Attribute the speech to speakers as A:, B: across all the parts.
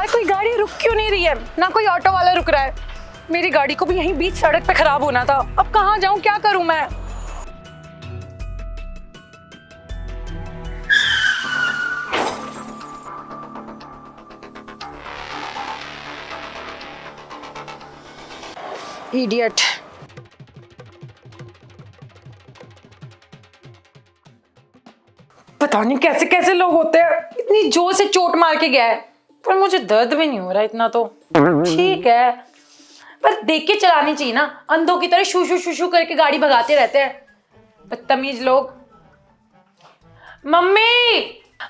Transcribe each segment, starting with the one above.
A: यार कोई गाड़ी रुक क्यों नहीं रही है? ना कोई ऑटो वाला रुक रहा है। मेरी गाड़ी को भी यहीं बीच सड़क पे खराब होना था। अब कहाँ जाऊँ, क्या करूँ मैं? इडियट। पता नहीं कैसे कैसे लोग होते हैं। इतनी जोर से चोट मार के गया है, पर मुझे दर्द भी नहीं हो रहा इतना तो ठीक है। पर देख के चलानी चाहिए ना, अंधों की तरह शू शू शू शू करके गाड़ी भगाते रहते हैं बदतमीज लोग। मम्मी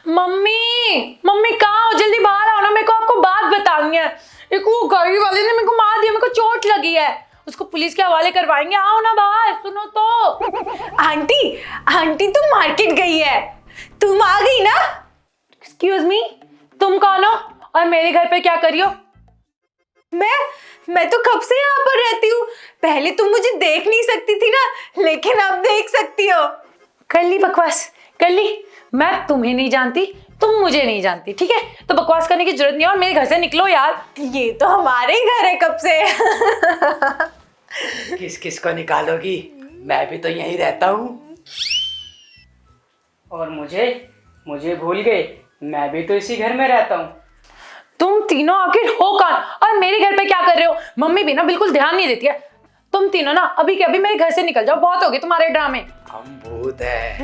A: मम्मी मम्मी कहाँ हो? जल्दी बाहर आओ ना, मेरे को आपको बात बतानी है। एक वो गाड़ी वाले ने मेरे को मार दिया, मेरे को चोट लगी है, उसको पुलिस के हवाले करवाएंगे। आओ ना बाहर, सुनो तो।
B: आंटी आंटी तुम मार्केट गई है, तुम आ गई ना?
A: एक्सक्यूज मी, तुम कौन हो और मेरे घर पे क्या करी हो?
B: मैं तो कब से यहाँ पर रहती हूँ। पहले तुम मुझे देख नहीं सकती थी ना, लेकिन अब देख सकती हो।
A: कर ली बकवास, कर ली। मैं तुम्हें नहीं जानती, तुम मुझे नहीं जानती, ठीक है? तो बकवास करने की जरूरत नहीं है और मेरे घर से निकलो यार।
B: ये तो हमारे ही घर है कब से।
C: किस किस को निकालोगी? मैं भी तो यहीं रहता हूँ। और मुझे भूल गए, मैं भी तो इसी घर में रहता हूँ।
A: तुम तीनों आखिर हो कौन और मेरे घर पे क्या कर रहे हो? मम्मी भी ना बिल्कुल ध्यान नहीं देती है। तुम तीनों ना अभी के अभी मेरे घर से निकल जाओ, बहुत हो गए तुम्हारे ड्रामे।
C: हम भूत है।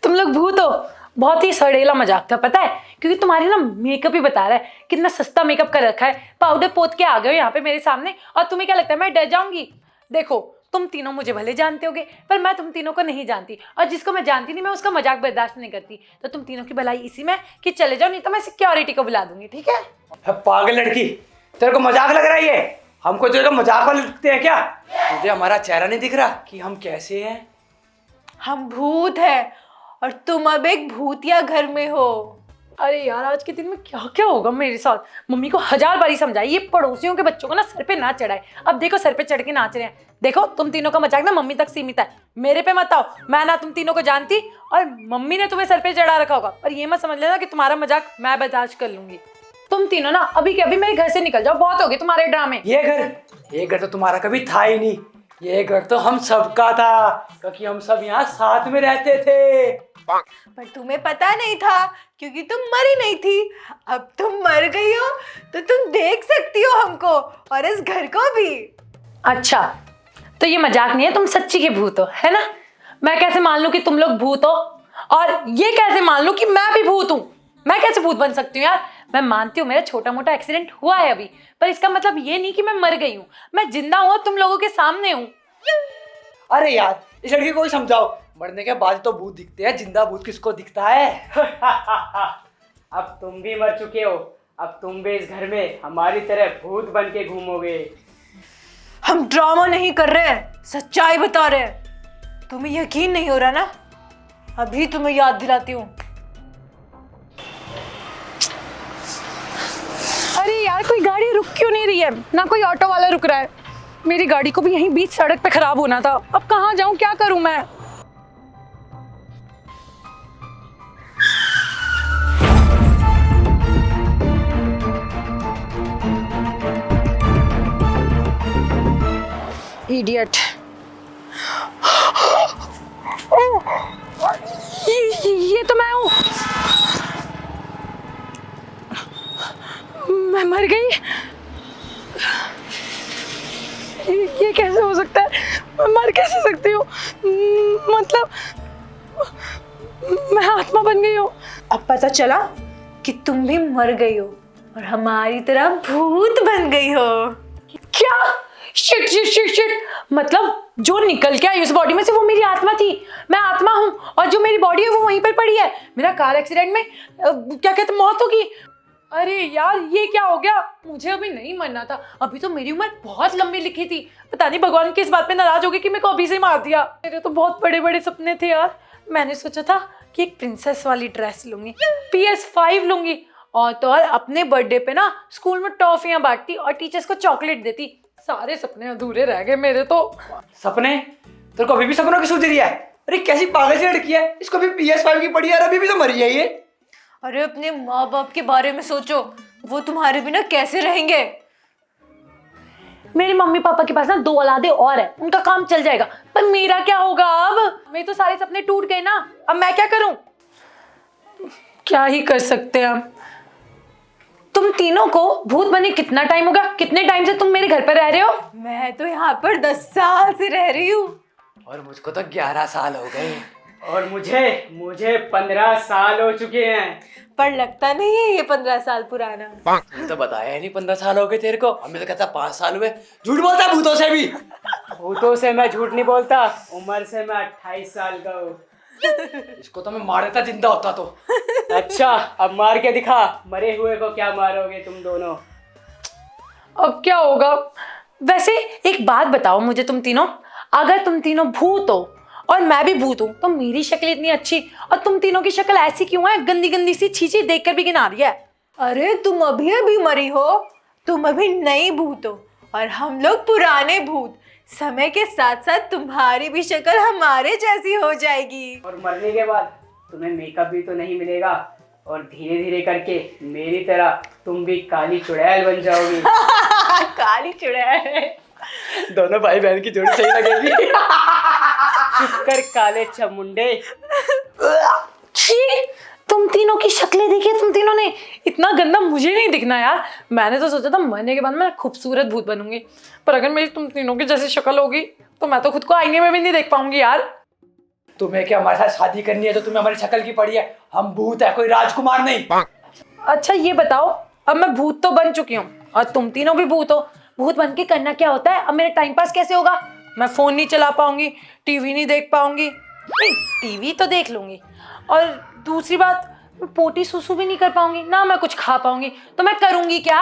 A: तुम लोग भूत हो? बहुत ही सड़ेला मजाक था पता है, क्योंकि तुम्हारी ना मेकअप ही बता रहा है कितना सस्ता मेकअप कर रखा है। पाउडर पोत के आ गए हो यहाँ पे मेरे सामने, और तुम्हें क्या लगता है मैं डर जाऊंगी? देखो तुम तीनों मुझे भले जानते होगे, पर मैं तुम तीनों को नहीं जानती, और जिसको मैं जानती नहीं मैं उसका मजाक बर्दाश्त नहीं करती। तो तुम तीनों की भलाई इसी में कि चले जाओ, नहीं तो मैं सिक्योरिटी को बुला दूंगी, ठीक है?
C: पागल लड़की, तेरे को मजाक लग रहा है ये? हमको तेरे को मजाक वाले लगते हैं क्या? तुझे हमारा चेहरा नहीं दिख रहा कि हम कैसे हैं?
B: हम भूत है और तुम अब एक भूतिया घर में हो।
A: अरे यार आज के दिन में क्या क्या होगा मेरे साथ। मम्मी को 1000 बारी समझाई ये पड़ोसियों के बच्चों को ना सर पे ना चढ़ाए। अब देखो सर पे चढ़ के नाच रहे हैं। देखो तुम तीनों का मजाक ना मम्मी तक सीमित है, मेरे पे मत आओ। मैं ना तुम तीनों को जानती, और मम्मी ने तुम्हें सर पे चढ़ा रखा होगा, और ये मत समझ लेना कि तुम्हारा मजाक मैं बर्दाश्त कर लूंगी। तुम तीनों ना अभी के अभी मेरे घर से निकल जाओ, बहुत हो गए तुम्हारे ड्रामे।
C: ये घर तो तुम्हारा कभी था ही नहीं। ये घर तो हम सबका था, क्योंकि हम सब यहाँ साथ में रहते थे।
B: पर तुम्हें पता नहीं था, क्योंकि तुम मरी नहीं थी। अब तुम मर गई हो तो तुम देख सकती हो हमको और इस घर को भी।
A: अच्छा तो ये मजाक नहीं है, तुम सच्ची के भूत हो, है ना? मैं कैसे मान लूं कि तुम लोग भूत हो, और ये कैसे मान लूं कि मैं भी भूत हूं? मैं कैसे भूत बन सकती हूँ यार? मैं मानती हूँ मेरा छोटा मोटा एक्सीडेंट हुआ है अभी, पर इसका मतलब ये नहीं कि मैं मर गई हूँ। मैं जिंदा हूँ, तुम लोगों के सामने हूँ।
C: अरे यार इस लड़की को ही समझाओ, मरने के बाद तो भूत दिखते हैं, जिंदा भूत किसको दिखता है? अब तुम भी मर चुके हो, अब तुम भी इस घर में हमारी तरह भूत बन के घूमोगे।
B: हम ड्रामा नहीं कर रहे हैं, सच्चाई बता रहे हैं। तुम्हें यकीन नहीं हो रहा ना? अभी तुम्हें याद दिलाती हूँ।
A: अरे यार कोई गाड़ी रुक क्यों नहीं रही है? ना कोई ऑटो वाला रुक रहा है। मेरी गाड़ी को भी यहीं बीच सड़क पे खराब होना था। अब कहाँ जाऊँ, क्या करूँ मैं? इडियट। ये तो मैं हूँ। मैं मर गई? ये कैसे हो सकता है? मैं मर कैसे सकती हूँ? मतलब मैं आत्मा बन गई हूँ।
B: अब पता चला कि तुम भी मर गई हो और हमारी तरह भूत बन गई हो।
A: क्या? शिट शिट शिट शिट, मतलब जो निकल के आई उस बॉडी में से वो मेरी आत्मा थी। मैं आत्मा हूँ, और जो मेरी बॉडी है वो वहीं पर पड़ी है। मेरा कार एक्सीडेंट में क्या कहते मौत होगी। अरे यार ये क्या हो गया? मुझे अभी नहीं मरना था, अभी तो मेरी उम्र बहुत लंबी लिखी थी। पता नहीं भगवान किस बात पे नाराज हो गए कि मेरे को अभी से मार दिया। मेरे तो बहुत बड़े बड़े सपने थे यार। मैंने सोचा था कि एक प्रिंसेस वाली ड्रेस लूंगी, PS5 लूंगी, और तो और अपने बर्थडे पे ना स्कूल में टॉफियां बांटती और टीचर्स को चॉकलेट देती। सारे सपने अधूरे रह गए मेरे तो।
C: सपने? तेरे को अभी भी सपनों की सूझ रही है? अरे कैसी पागल सी लड़की है, इसको भी PS5 की पड़ी है और अभी भी तो मरी है ये।
B: अरे अपने माँ बाप के बारे में सोचो, वो तुम्हारे बिना कैसे रहेंगे।
A: मेरे मम्मी पापा के पास ना 2 औलादे और है, उनका काम चल जाएगा, पर मेरा क्या होगा अब? मेरे तो सारे सपने टूट गए ना, अब मैं क्या करूं? क्या ही कर सकते हैं हम। तुम तीनों को भूत बने कितना टाइम होगा? कितने टाइम से तुम मेरे घर पर रह रहे हो?
B: मैं तो यहाँ पर 10 साल से रह रही हूँ।
C: और मुझको तो 11 साल हो गए। और मुझे 15 साल हो चुके हैं।
B: पर लगता नहीं है ये 15 साल पुराना।
C: तूने तो बताया ही नहीं 15 साल हो गए तेरे को। हमें तो कहता 5 साल हुए। झूठ बोलता है भूतों से भी।
D: भूतों से मैं झूठ नहीं बोलता, उम्र से मैं 28 साल का हूँ।
C: इसको तो मैं मार देता जिंदा होता तो।
D: अच्छा अब मार के दिखा, मरे हुए को क्या मारोगे तुम दोनों?
A: अब क्या होगा? वैसे एक बात बताओ मुझे तुम तीनों, अगर तुम तीनों भूत हो और मैं भी भूत हूँ तो मेरी शक्ल इतनी अच्छी और तुम तीनों की शक्ल ऐसी क्यों है? गंदी गंदी सी छीछी देखकर भी घिना रही है।
B: अरे तुम अभी अभी मरी हो, तुम अभी नई भूत हो और हम लोग पुराने भूत। समय के साथ साथ तुम्हारी भी शक्ल हमारे जैसी हो जाएगी।
D: और मरने के बाद तुम्हें मेकअप भी तो नहीं मिलेगा और धीरे धीरे करके मेरी तरह तुम भी काली चुड़ैल बन जाओगी।
B: काली चुड़ैल।
C: दोनों भाई बहन की जोड़ी सही लगेगी।
D: चुप कर काले चमुंडे।
A: छी, तुम तीनों की शक्लें देखी तुम तीनों ने? इतना गंदा मुझे नहीं दिखना यार। मैंने तो सोचा था मरने के बाद मैं खूबसूरत भूत बनूंगी, पर अगर मेरी तुम तीनों की जैसी शक्ल होगी तो मैं तो खुद को आईने में भी नहीं देख पाऊंगी यार।
C: तुम्हें क्या हमारे साथ शादी करनी है तो तुम्हें हमारी शक्ल की पड़ी है? हम भूत है, कोई राजकुमार नहीं।
A: अच्छा ये बताओ, अब मैं भूत तो बन चुकी हूँ और तुम तीनों भी भूत हो, भूत बन के करना क्या होता है? अब मेरा टाइम पास कैसे होगा? मैं फोन नहीं चला पाऊंगी, टीवी नहीं देख पाऊंगी। नहीं, टीवी तो देख लूंगी, और दूसरी बात मैं पोटी सुसु भी नहीं कर पाऊंगी ना, मैं कुछ खा पाऊंगी, तो मैं करूंगी क्या?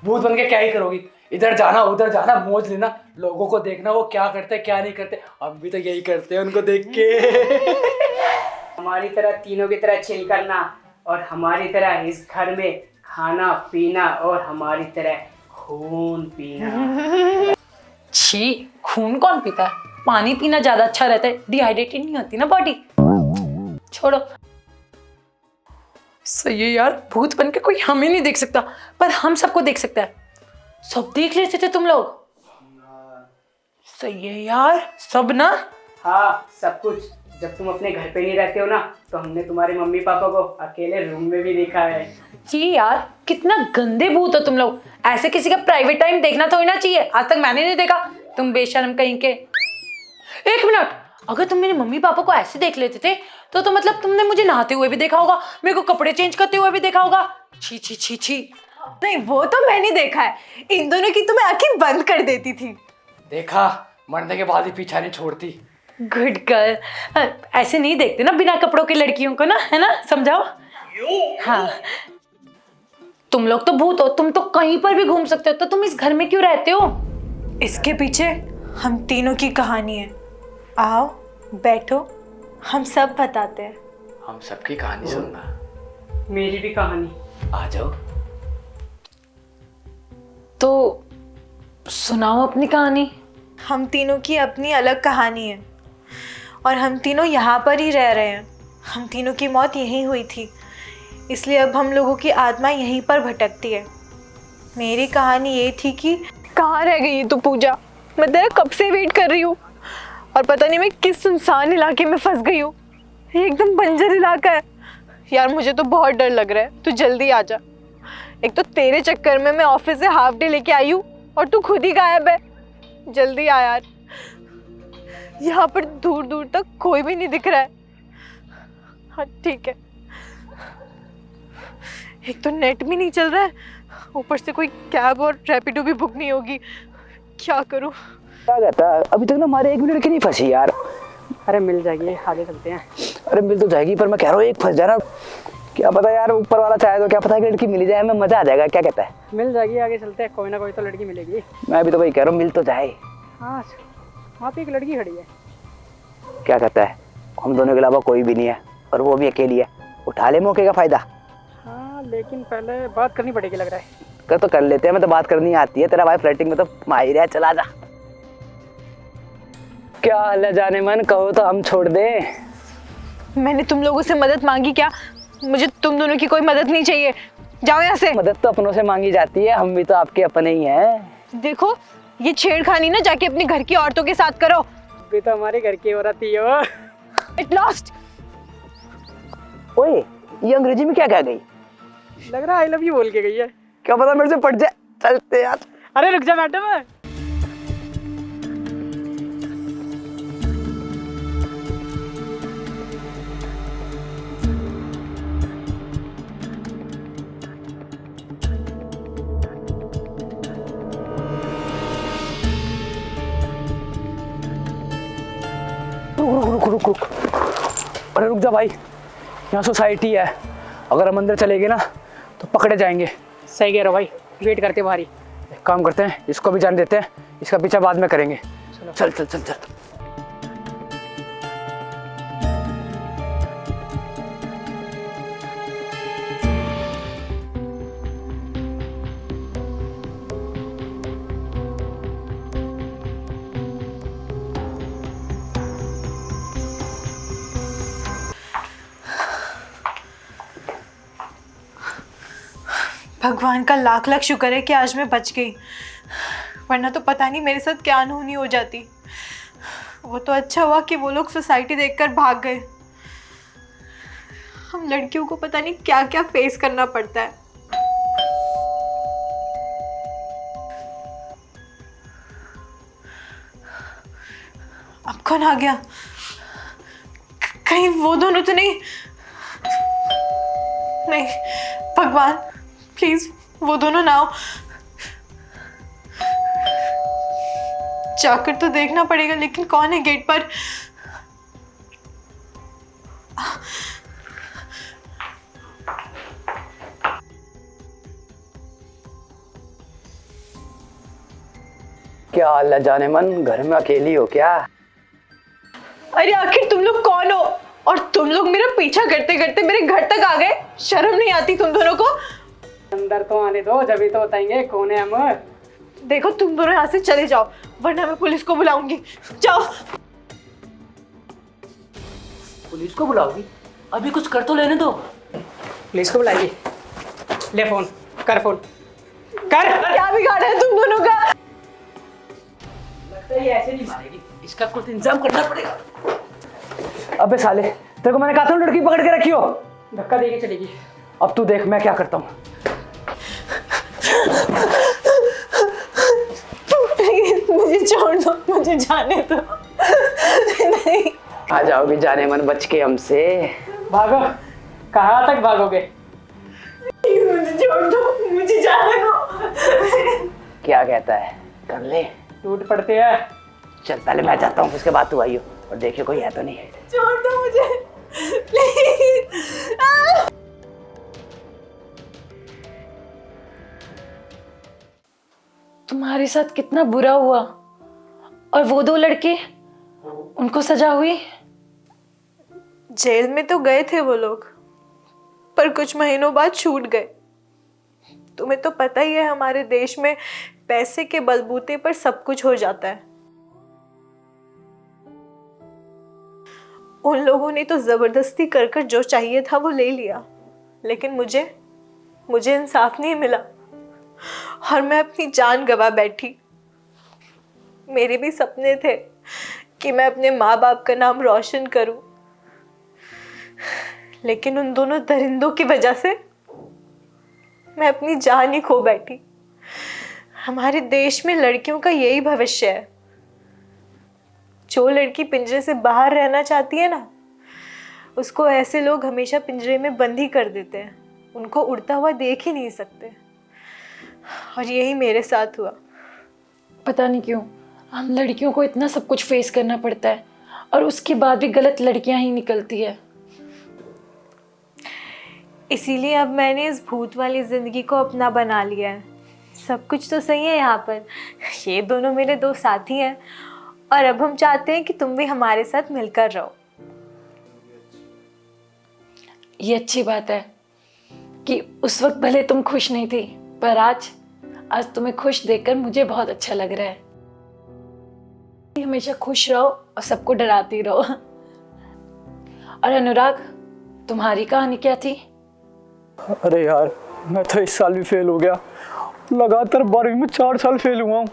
C: भूत बन के क्या ही करोगी? इधर जाना उधर जाना, मौज लेना, लोगों को देखना वो क्या करते क्या नहीं करते। हम भी तो यही करते हैं उनको देख के।
D: हमारी तरह तीनों की तरह चिल करना और हमारी तरह इस घर में खाना पीना और हमारी तरह खून पीना।
A: छी, खून कौन पीता है? पानी पीना ज्यादा अच्छा रहता है, डिहाइड्रेटेड नहीं होती ना बॉडी। छोड़ो। सही है यार, भूत बन के कोई हमें नहीं देख सकता, पर हम सबको देख सकता है। सब देख लेते थे तुम लोग? सही है यार, सब ना।
D: हाँ सब कुछ। जब तुम अपने घर पे नहीं रहते हो ना तो हमने तुम्हारे मम्मी पापा को अकेले रूम में भी देखा है।
A: जी यार, कितना गंदे भूत हो तुम लोग। ऐसे किसी का प्राइवेट टाइम देखना थोड़ी ना चाहिए, आज तक मैंने नहीं देखा। तुम बेशर्म कहीं के। एक मिनट, अगर तुम मेरे मम्मी पापा को ऐसे देख लेते थे तो मतलब तुमने मुझे नहाते हुए भी देखा होगा, मेरे को कपड़े चेंज करते हुए भी देखा होगा। छी छी छी छी।
B: नहीं वो तो मैंने देखा है, इन दोनों की तो मैं आंखें बंद कर देती थी।
C: देखा, मरने के बाद ही पीछा नहीं छोड़ती।
A: Good girl. ऐसे नहीं देखते ना बिना कपड़ों के लड़कियों को ना, है ना? समझाओ। हाँ, तुम लोग तो भूत हो, तुम तो कहीं पर भी घूम सकते हो, तो तुम इस घर में क्यों रहते हो?
B: इसके पीछे हम तीनों की कहानी है। आओ बैठो, हम सब बताते हैं।
C: हम सबकी कहानी सुनना।
D: मेरी भी कहानी।
C: आ जाओ।
A: तो सुनाओ अपनी कहानी।
B: हम तीनों की अपनी अलग कहानी है और हम तीनों यहाँ पर ही रह रहे हैं। हम तीनों की मौत यहीं हुई थी, इसलिए अब हम लोगों की आत्मा यहीं पर भटकती है। मेरी कहानी ये थी कि कहाँ रह गई तू पूजा? मैं तेरा कब से वेट कर रही हूँ और पता नहीं मैं किस सुनसान इलाके में फंस गई हूँ। ये एकदम बंजर इलाका है यार, मुझे तो बहुत डर लग रहा है। तू जल्दी आ जा। एक तो तेरे चक्कर में मैं ऑफिस से हाफ डे लेके आई हूँ और तू खुद ही गायब है। जल्दी आ यार, यहाँ पर दूर दूर तक कोई भी नहीं दिख रहा है। हाँ ठीक है। एक तो नेट भी नहीं चल रहा है, ऊपर से कोई कैब और रैपिडो भी बुक नहीं होगी। क्या करूँ?
E: क्या कहता है? अभी तक ना हमारे एक भी लड़की नहीं फंसी यार।
D: अरे मिल जाएगी, आगे चलते हैं।
E: अरे मिल तो जाएगी, पर मैं कह रहा हूँ एक फंस जाए ना, क्या पता यार, ऊपर वाला चाहे तो क्या पता है लड़की मिल जाए, हमें मजा आ जाएगा। क्या कहता है?
D: मिल जाएगी, आगे चलते हैं, कोई ना कोई तो लड़की मिलेगी।
E: मैं भी तो वही कह रहा हूँ, मिल तो जाए।
D: हाँ वहाँ पे एक लड़की खड़ी है।
E: क्या कहता है? हम दोनों के अलावा कोई भी नहीं है और वो भी अकेली है, उठा ले मौके का फायदा।
D: हाँ लेकिन पहले बात करनी पड़ेगी लग रहा है।
E: कर लेते हैं, मैं तो बात करनी आती है, तेरा भाई फ्लर्टिंग में तो माहिर है। चला जा। क्या हाल है जाने मन, कहो तो हम छोड़ दें।
B: मैंने तुम लोगों से मदद मांगी क्या? मुझे तुम दोनों की कोई मदद नहीं चाहिए, जाओ यहाँ से।
E: मदद तो अपनों से मांगी जाती है, हम भी तो आपके अपने ही हैं।
B: देखो ये छेड़खानी ना जाके अपने घर की औरतों के साथ करो।
D: भी तो हमारे घर की औरत ही हो।
B: It lost.
E: ओए, ये अंग्रेजी में क्या कह गई?
D: लग रहा आई लव यू बोल के गई है।
E: क्या पता मेरे से पट जाए। चलते यार।
D: अरे रुक जा मैडम।
E: रुक। अरे रुक जा भाई, यहाँ सोसाइटी है, अगर हम अंदर चले गए ना तो पकड़े जाएंगे।
D: सही कह रहे हो भाई, वेट करते बाहरी।
E: एक काम करते हैं, इसको भी जान देते हैं, इसका पीछा बाद में करेंगे। चल चल चल चल।
B: भगवान का लाख लाख शुक्र है कि आज मैं बच गई, वरना तो पता नहीं मेरे साथ क्या अनहोनी हो जाती। वो तो अच्छा हुआ कि वो लोग सोसाइटी देखकर भाग गए। हम लड़कियों को पता नहीं क्या क्या फेस करना पड़ता है। अब कौन आ गया? कहीं वो दोनों तो नहीं? नहीं भगवान, प्लीज वो दोनों ना हो। जाकर तो देखना पड़ेगा, लेकिन कौन है गेट पर?
E: क्या हाल है जाने मन, घर में अकेली हो क्या?
B: अरे आखिर तुम लोग कौन हो? और तुम लोग मेरा पीछा करते करते मेरे घर तक आ गए। शर्म नहीं आती तुम दोनों को?
D: अंदर तो आने दो, जब तो बताएंगे कौन है हम।
B: देखो तुम दोनों यहाँ से चले जाओ, वरना मैं पुलिस को बुलाऊंगी। जाओ।
C: पुलिस को बुलाओगी? अभी कुछ कर तो लेने दो।
D: पुलिस को बुलाइए। ले फोन कर, फोन कर।
B: क्या बिगाड़ा है तुम दोनों का?
C: लगता है ये ऐसे नहीं मारेगी, इसका कुछ इंतजाम करना पड़ेगा।
E: अबे साले, तेरे को मैंने कहा था ना लड़की पकड़ के रखी हो।
D: धक्का देके चलेगी।
E: अब तू देख मैं क्या करता हूँ।
B: मुझे छोड़ दो, मुझे जाने दो। नहीं।
E: आ जाओगी जाने मन बच के हमसे।
D: भागो, कहाँ तक भागोगे?
B: मुझे छोड़ दो, मुझे जाने दो।
E: क्या कहता है, कर ले।
D: टूट पड़ते हैं।
E: चल पहले मैं जाता हूँ, उसके बाद तू आइयो और देखियो कोई है तो नहीं।
B: छोड़ दो मुझे प्लीज।
A: तुम्हारे साथ कितना बुरा हुआ, और वो दो लड़के, उनको सजा हुई?
B: जेल में तो गए थे वो लोग, पर कुछ महीनों बाद छूट गए। तुम्हें तो पता ही है हमारे देश में पैसे के बलबूते पर सब कुछ हो जाता है। उन लोगों ने तो जबरदस्ती कर कर जो चाहिए था वो ले लिया, लेकिन मुझे इंसाफ नहीं मिला और मैं अपनी जान गंवा बैठी। मेरे भी सपने थे कि मैं अपने माँ बाप का नाम रोशन करूं, लेकिन उन दोनों दरिंदों की वजह से मैं अपनी जान ही खो बैठी। हमारे देश में लड़कियों का यही भविष्य है। जो लड़की पिंजरे से बाहर रहना चाहती है ना, उसको ऐसे लोग हमेशा पिंजरे में बंद ही कर देते हैं, उनको उड़ता हुआ देख ही नहीं सकते। और यही मेरे साथ हुआ।
A: पता नहीं क्यों हम लड़कियों को इतना सब कुछ फेस करना पड़ता है, और उसके बाद भी गलत लड़कियां ही निकलती है।
B: इसीलिए अब मैंने इस भूत वाली ज़िंदगी को अपना बना लिया है। सब कुछ तो सही है यहाँ पर, ये दोनों मेरे दो साथी हैं, और अब हम चाहते हैं कि तुम भी हमारे साथ मिलकर रहो।
A: ये अच्छी बात है कि उस वक्त भले तुम खुश नहीं थी, पर आज तुम्हें खुश देखकर मुझे बहुत अच्छा लग रहा है। हमेशा खुश रहो और सबको डराती रहो। और अनुराग, तुम्हारी कहानी क्या थी?
E: अरे यार, मैं तो इस साल भी फेल हो गया। लगातार 12वीं में 4 साल फेल हुआ हूँ।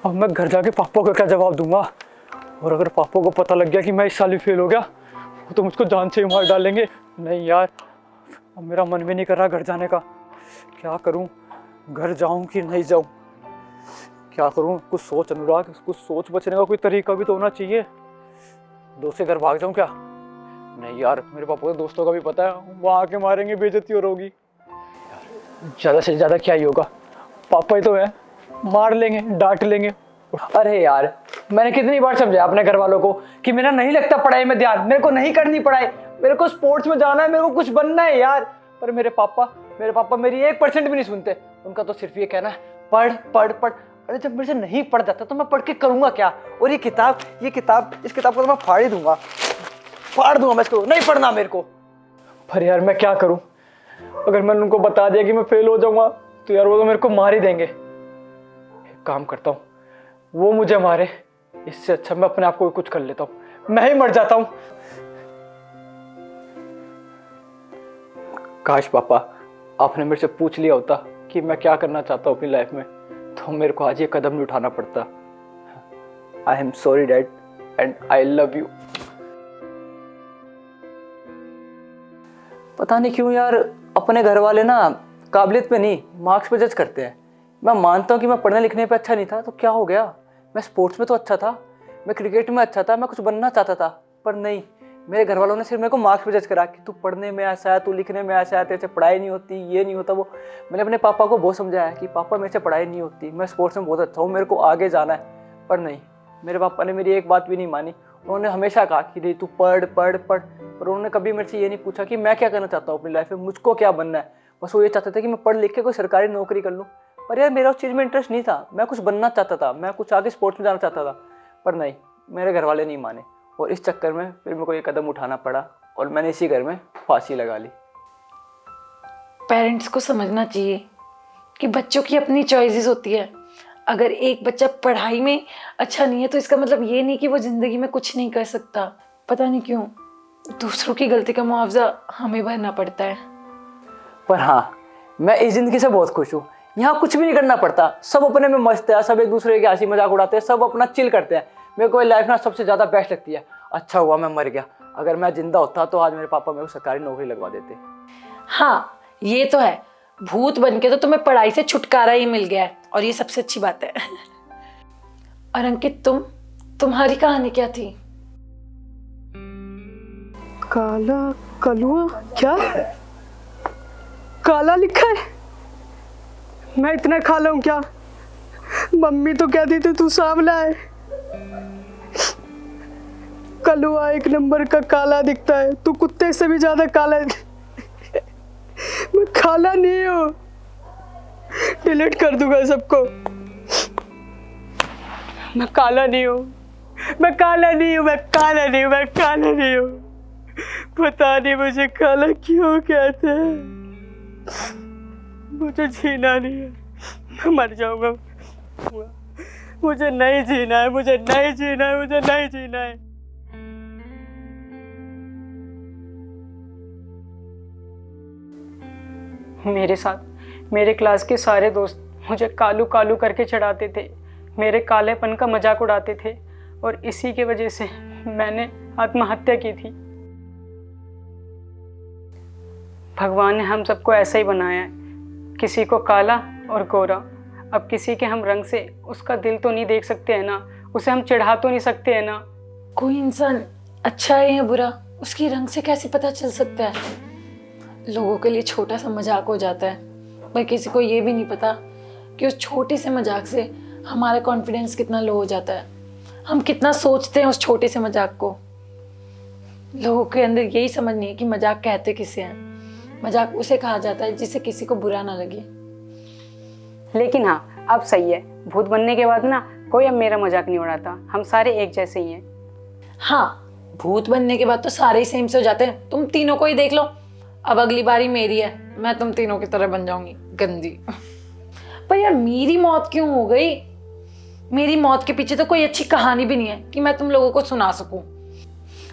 E: अब मैं घर जाके पापा को क्या जवाब दूंगा? और अगर पापा को पता लग गया कि मैं इस साल भी फेल हो गया, वो तो मुझको जान से ही मार डालेंगे। नहीं यार, अब मेरा मन भी नहीं कर रहा घर जाने का। क्या करूँ, घर जाऊँ कि नहीं जाऊँ? क्या करूँ? कुछ सोच अनुराग, कुछ सोच बचने का कोई तरीका भी तो होना चाहिए। दोस्त के घर भाग जाऊँ क्या? नहीं यार, मेरे पापा को दोस्तों का भी पता है, वो आके मारेंगे, बेइज्जती और होगी। ज़्यादा से ज़्यादा क्या ही होगा, पापा ही तो है, मार लेंगे, डांट लेंगे। अरे यार, मैंने कितनी बार समझाया अपने घर वालों को कि मेरा नहीं लगता पढ़ाई में ध्यान, मेरे को नहीं करनी पढ़ाई, मेरे को स्पोर्ट्स में जाना है, मेरे को कुछ बनना है यार। पर मेरे पापा मेरी 1% भी नहीं सुनते। उनका तो सिर्फ ये कहना है, पढ़ पढ़ पढ़। अरे जब मेरे से नहीं पढ़ जाता तो मैं पढ़ के करूँगा क्या? और ये किताब इस किताब को तो मैं फाड़ दूंगा मैं इसको, नहीं पढ़ना मेरे को। पर यार मैं क्या करूं? अगर मैंने उनको बता दिया कि मैं फेल हो जाऊंगा तो यार वो तो मेरे को मार ही देंगे। एक काम करता हूं, वो मुझे मारे, इससे अच्छा मैं अपने आप को कुछ कर लेता हूं, मैं ही मर जाता हूं। काश पापा आपने मेरे से पूछ लिया होता कि मैं क्या करना चाहता हूं अपनी लाइफ में, तो मेरे को आज ये कदम नहीं उठाना पड़ता। I am sorry dad and I love you. पता नहीं क्यों यार, अपने घर वाले ना काबिलियत पे नहीं, मार्क्स पे जज करते हैं। मैं मानता हूँ कि मैं पढ़ने लिखने पे अच्छा नहीं था, तो क्या हो गया? मैं स्पोर्ट्स में तो अच्छा था, मैं क्रिकेट में अच्छा था, मैं कुछ बनना चाहता था। पर नहीं, मेरे घर वालों ने सिर्फ मेरे को मार्क्स पे जज करा कि तू पढ़ने में ऐसा है, तू लिखने में ऐसा है, तेरे से पढ़ाई नहीं होती, ये नहीं होता वो। मैंने अपने पापा को बहुत समझाया कि पापा मेरे से पढ़ाई नहीं होती, मैं स्पोर्ट्स में बहुत अच्छा हूँ, मेरे को आगे जाना है। पर नहीं, मेरे पापा ने मेरी एक बात भी नहीं मानी। उन्होंने हमेशा कहा कि नहीं तू पढ़ पढ़ पढ़, पर उन्होंने कभी मेरे से ये नहीं पूछा कि मैं क्या करना चाहता हूँ अपनी लाइफ में, मुझको क्या बनना है। बस वो ये चाहते थे कि मैं पढ़ लिख के कोई सरकारी नौकरी कर लूँ। पर यार मेरा उस चीज़ में इंटरेस्ट नहीं था, मैं कुछ बनना चाहता था, मैं कुछ आगे स्पोर्ट्स में जाना चाहता था। पर नहीं, मेरे घर वाले नहीं माने, और इस चक्कर में फिर मेरे को ये कदम उठाना पड़ा, और मैंने इसी घर में फांसी लगा ली।
A: पेरेंट्स को समझना चाहिए कि बच्चों की अपनी चॉइसेस होती है। अगर एक बच्चा पढ़ाई में अच्छा नहीं है तो इसका मतलब ये नहीं कि वो ज़िंदगी में कुछ नहीं कर सकता। पता नहीं क्यों दूसरों की गलती का मुआवजा हमें भरना पड़ता है।
E: पर हाँ, मैं इस ज़िंदगी से बहुत खुश हूँ। यहाँ कुछ भी नहीं करना पड़ता, सब अपने में मस्त है, सब एक दूसरे के हंसी मजाक उड़ाते हैं, सब अपना चिल करते हैं। मेरे को लाइफ ना सबसे ज़्यादा बेस्ट लगती है। अच्छा हुआ मैं मर गया, अगर मैं जिंदा होता तो आज मेरे पापा मेरे को सरकारी नौकरी लगवा देते।
A: हाँ ये तो है, भूत बन के तो तुम्हें पढ़ाई से छुटकारा ही मिल गया है, और ये सबसे अच्छी बात है। और अंकित, तुम्हारी कहानी क्या थी?
F: काला कलुआ? क्या काला लिखा है? मैं इतना काला हूं क्या? मम्मी तो कहती थी तू सांवला है। कलुआ 1 नंबर का काला दिखता है, तू कुत्ते से भी ज्यादा काला है। मैं काला नहीं हूं, डिलीट कर दूंगा सबको। मैं काला नहीं हूं, मैं काला नहीं हूं, मैं काला नहीं हूं, मैं काला नहीं हूं। पता नहीं मुझे काला क्यों कहते हैं। मुझे जीना नहीं है, मैं मर जाऊंगा। मुझे नहीं जीना है, मुझे नहीं जीना है, मुझे नहीं जीना है। मेरे साथ मेरे क्लास के सारे दोस्त मुझे कालू कालू करके चढ़ाते थे, मेरे कालेपन का मजाक उड़ाते थे, और इसी की वजह से मैंने आत्महत्या की थी। भगवान ने हम सबको ऐसा ही बनाया है, किसी को काला और गोरा। अब किसी के हम रंग से उसका दिल तो नहीं देख सकते हैं ना, उसे हम चिढ़ा तो नहीं सकते हैं ना।
A: कोई इंसान अच्छा है या बुरा उसकी रंग से कैसे पता चल सकता है? लोगों के लिए छोटा सा मजाक हो जाता है, पर किसी को ये भी नहीं पता कि उस छोटे से मजाक से हमारा कॉन्फिडेंस कितना लो हो जाता है। हम कितना सोचते हैं उस छोटे से मजाक को। लोगों के अंदर यही समझ नहीं है कि मजाक कहते किसे हैं। मजाक उसे कहा जाता है जिससे किसी को बुरा ना लगे।
D: लेकिन हाँ, अब सही है, भूत बनने के बाद ना कोई अब मेरा मजाक नहीं उड़ाता, हम सारे एक जैसे ही हैं।
A: हाँ, भूत बनने के बाद तो सारे ही सेम से हो जाते हैं। तुम तीनों को ही देख लो, अब अगली बारी मेरी है, मैं तुम तीनों की तरह बन जाऊंगी गंदी। पर यार मेरी मौत क्यों हो गई? मेरी मौत के पीछे तो कोई अच्छी कहानी भी नहीं है कि मैं तुम लोगों को सुना सकूं।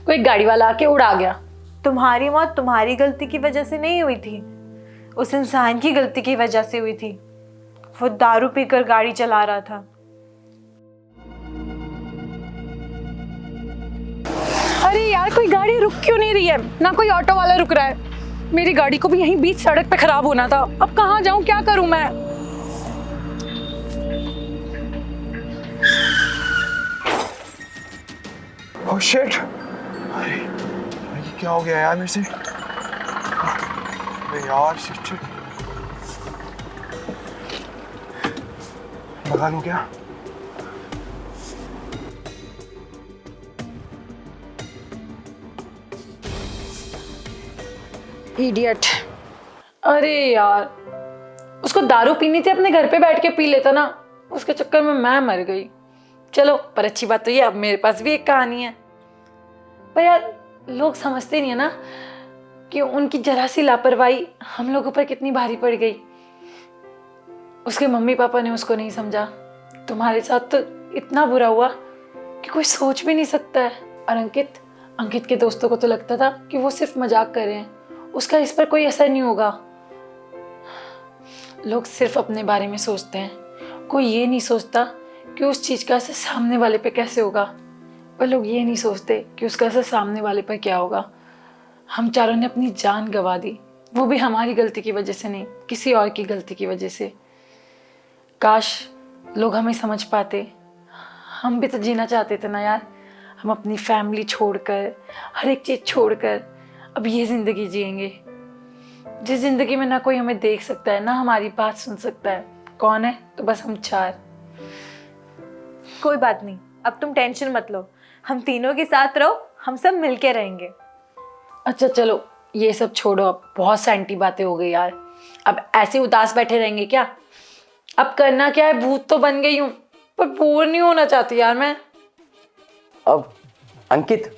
A: कोई गाड़ी वाला आके उड़ा गया,
B: तुम्हारी मौत तुम्हारी गलती की वजह से नहीं हुई थी, उस इंसान की गलती की वजह से हुई थी। वो दारू पीकर गाड़ी चला रहा था।
A: अरे यार, कोई गाड़ी रुक क्यों नहीं रही है? ना कोई ऑटो वाला रुक रहा है। मेरी गाड़ी को भी यहीं बीच सड़क पे खराब होना था। अब कहाँ जाऊं, क्या करूं मैं?
G: ओह शिट, अरे ये क्या हो गया यार मेरे से? अरे यार शिट शिट, लगा लूं क्या?
A: इडियट। अरे यार, उसको दारू पीनी थी, अपने घर पे बैठ के पी लेता ना। उसके चक्कर में मैं मर गई। चलो, पर अच्छी बात तो ये अब मेरे पास भी एक कहानी है। पर यार, लोग समझते नहीं है ना कि उनकी जरा सी लापरवाही हम लोगों पर कितनी भारी पड़ गई। उसके मम्मी पापा ने उसको नहीं समझा। तुम्हारे साथ तो इतना बुरा हुआ कि कोई सोच भी नहीं सकता है। और अंकित के दोस्तों को तो लगता था कि वो सिर्फ मजाक कर रहे हैं, उसका इस पर कोई असर नहीं होगा। लोग सिर्फ अपने बारे में सोचते हैं, कोई ये नहीं सोचता कि उस चीज़ का असर सामने वाले पे कैसे होगा। पर लोग ये नहीं सोचते कि उसका असर सामने वाले पर क्या होगा। हम चारों ने अपनी जान गंवा दी, वो भी हमारी गलती की वजह से नहीं, किसी और की गलती की वजह से। काश लोग हमें समझ पाते। हम भी तो जीना चाहते थे ना यार। हम अपनी फैमिली छोड़कर, हर एक चीज़ छोड़कर अब ये ज़िंदगी जिएंगे, जिस ज़िंदगी में ना कोई हमें देख सकता है, ना हमारी बात सुन सकता है। कौन है? तो बस हम चार।
B: कोई बात नहीं, अब तुम टेंशन मत लो, हम तीनों के साथ रहो, हम सब मिलके रहेंगे।
A: अच्छा चलो, ये सब छोड़ो, अब बहुत सैंटी बातें हो गई यार। अब ऐसे उदास बैठे रहेंगे क्या? अब करना क्या है? भूत तो बन गई हूँ, पर बोर नहीं होना चाहती यार मैं।
C: अब अंकित,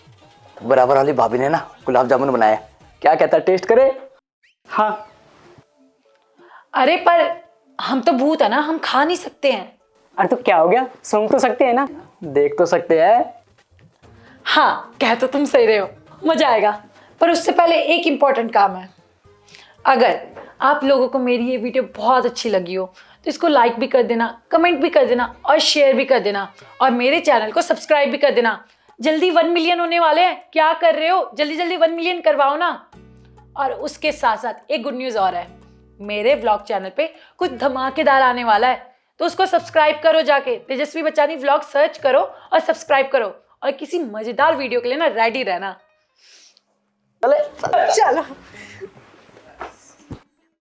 C: बराबर वाली भाभी ने ना गुलाब जामुन बनाया, क्या कहता है, टेस्ट करे?
D: हाँ।
A: अरे पर हम तो भूत है ना, हम खा नहीं सकते हैं।
D: अरे तो क्या हो गया, सूंघ तो सकते हैं ना।
C: देख तो सकते हैं।
A: हाँ, कह तो तुम सही रहे हो, मजा आएगा। पर उससे पहले एक इम्पॉर्टेंट काम है। अगर आप लोगों को मेरी ये वीडियो बहुत अच्छी लगी हो तो इसको लाइक भी कर देना, कमेंट भी कर देना और शेयर भी कर देना, और मेरे चैनल को सब्सक्राइब भी कर देना। जल्दी 1 मिलियन होने वाले हैं, क्या कर रहे हो? जल्दी जल्दी 1 मिलियन करवाओ ना। और उसके साथ साथ एक गुड न्यूज़ और है, मेरे व्लॉग चैनल पे कुछ धमाकेदार आने वाला है, तो उसको सब्सक्राइब करो। जाके तेजस्वी बच्चानी व्लॉग सर्च करो और सब्सक्राइब करो, और किसी मजेदार वीडियो के लिए ना रेडी रहना।
C: चले
B: चलो।